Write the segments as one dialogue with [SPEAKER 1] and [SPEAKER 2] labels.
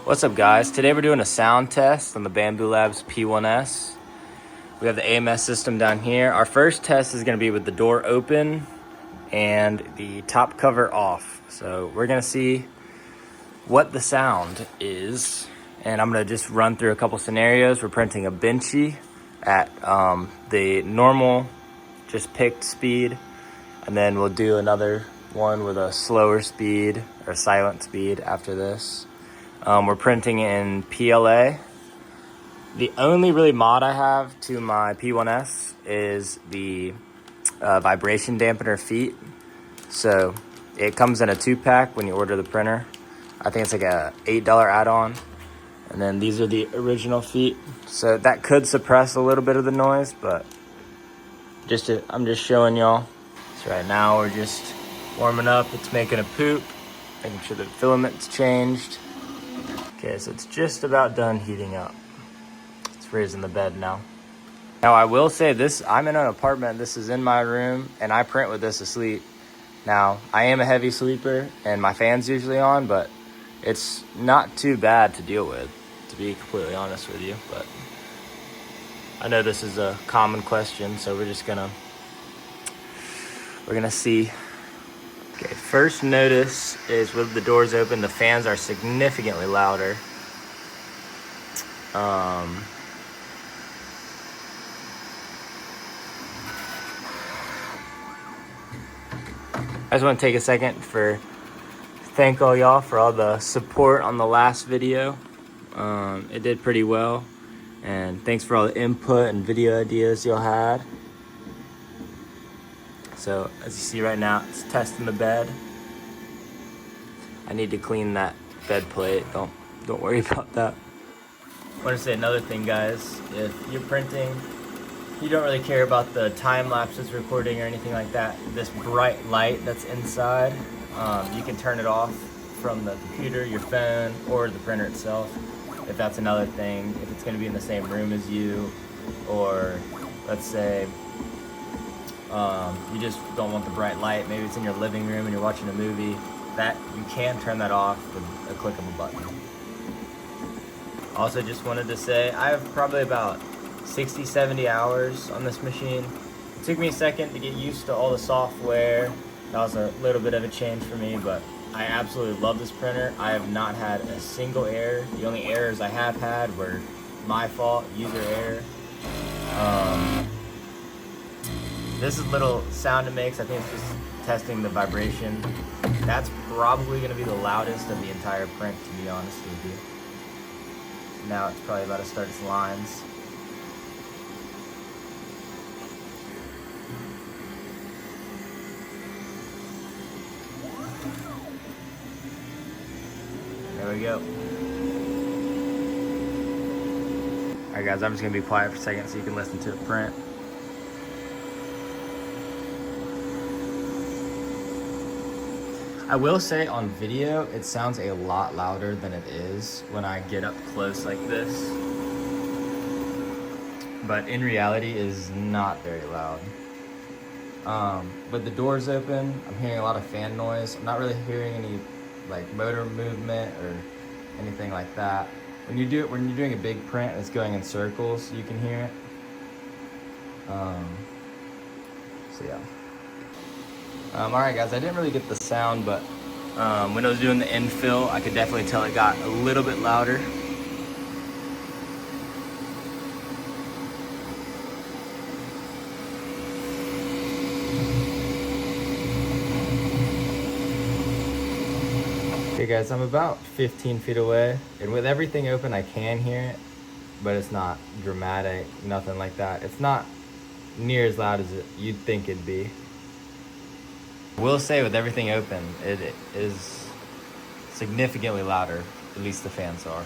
[SPEAKER 1] What's up, guys? Today we're doing a sound test on the Bambu Lab's P1S. We have the AMS system down here. Our first test is going to be with the door open and the top cover off. So we're going to see what the sound is, and I'm going to just run through a couple scenarios. We're printing a benchy at the normal, just picked speed, and then we'll do another one with a slower speed or silent speed after this. We're printing in PLA. The only really mod I have to my P1S is the vibration dampener feet. So it comes in a 2-pack when you order the printer. I think it's like a $8 add-on. And then these are the original feet. So that could suppress a little bit of the noise, but I'm just showing y'all. So right now we're just warming up. It's making a poop, making sure the filament's changed. Okay, so it's just about done heating up. It's raising the bed now. Now I will say this, I'm in an apartment, this is in my room, and I print with this asleep. Now, I am a heavy sleeper, and my fan's usually on, but it's not too bad to deal with, to be completely honest with you. But I know this is a common question, so we're gonna see. Okay, first notice is with the doors open, the fans are significantly louder. I just want to take a second thank all y'all for all the support on the last video. It did pretty well, and thanks for all the input and video ideas y'all had. So as you see right now, it's testing the bed. I need to clean that bed plate. Don't worry about that. I want to say another thing, guys. If you're printing, you don't really care about the time lapse it's recording or anything like that. This bright light that's inside, you can turn it off from the computer, your phone, or the printer itself. If that's another thing, if it's going to be in the same room as you, or let's say you just don't want the bright light, maybe it's in your living room and you're watching a movie, that you can turn that off with a click of a button. Also, just wanted to say I have probably about 60-70 hours on this machine. It took me a second to get used to all the software. That was a little bit of a change for me, but I absolutely love this printer. I have not had a single error. The only errors I have had were my fault, user error. This is little sound it makes. I think it's just testing the vibration. That's probably gonna be the loudest of the entire print, to be honest with you. Now it's probably about to start its lines. There we go. Alright guys, I'm just gonna be quiet for a second so you can listen to it print. I will say on video, it sounds a lot louder than it is when I get up close like this. But in reality, it is not very loud. With the doors open, I'm hearing a lot of fan noise. I'm not really hearing any like motor movement or anything like that. When you're doing a big print and it's going in circles, you can hear it. So yeah. Alright guys, I didn't really get the sound, but when I was doing the infill, I could definitely tell it got a little bit louder. Okay guys, I'm about 15 feet away, and with everything open I can hear it, but it's not dramatic, nothing like that. It's not near as loud as you'd think it'd be. I will say with everything open, it is significantly louder, at least the fans are.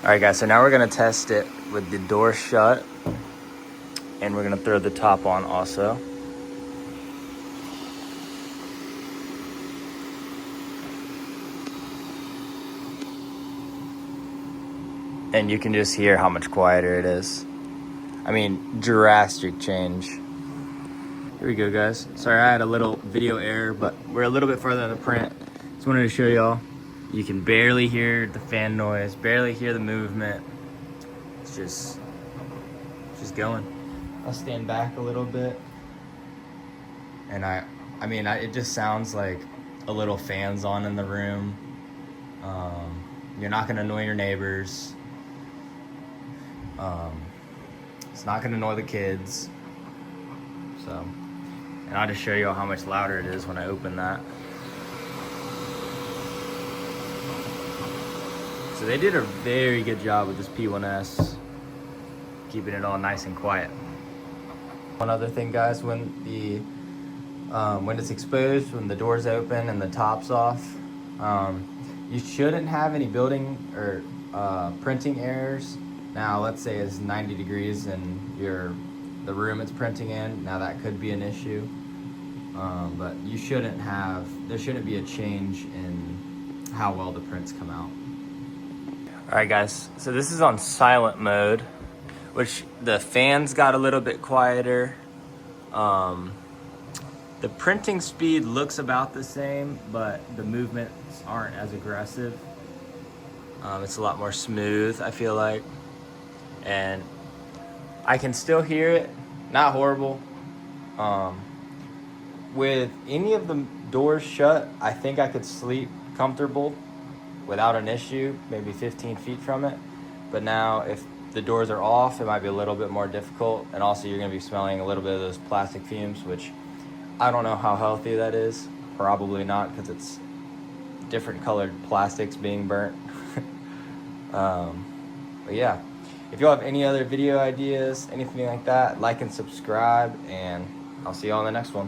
[SPEAKER 1] Alright guys, so now we're gonna test it with the door shut, and we're gonna throw the top on also. And you can just hear how much quieter it is. I mean, drastic change. Here we go, guys. Sorry, I had a little video error, but we're a little bit further in the print. Just wanted to show y'all. You can barely hear the fan noise, barely hear the movement. It's just going. I'll stand back a little bit. And it just sounds like a little fan's on in the room. You're not gonna annoy your neighbors. It's not gonna annoy the kids. So, and I'll just show you how much louder it is when I open that. So they did a very good job with this P1S, keeping it all nice and quiet. One other thing, guys, when it's exposed, when the door's open and the top's off, you shouldn't have any building or printing errors. Now, let's say it's 90 degrees and the room it's printing in, now that could be an issue. But there shouldn't be a change in how well the prints come out. All right, guys, so this is on silent mode, which the fans got a little bit quieter. The printing speed looks about the same, but the movements aren't as aggressive. It's a lot more smooth, I feel like. And I can still hear it, not horrible. With any of the doors shut, I think I could sleep comfortable without an issue, maybe 15 feet from it. But now if the doors are off, it might be a little bit more difficult. And also you're gonna be smelling a little bit of those plastic fumes, which I don't know how healthy that is. Probably not, because it's different colored plastics being burnt. But yeah, if y'all have any other video ideas, anything like that, like and subscribe, and I'll see y'all in the next one.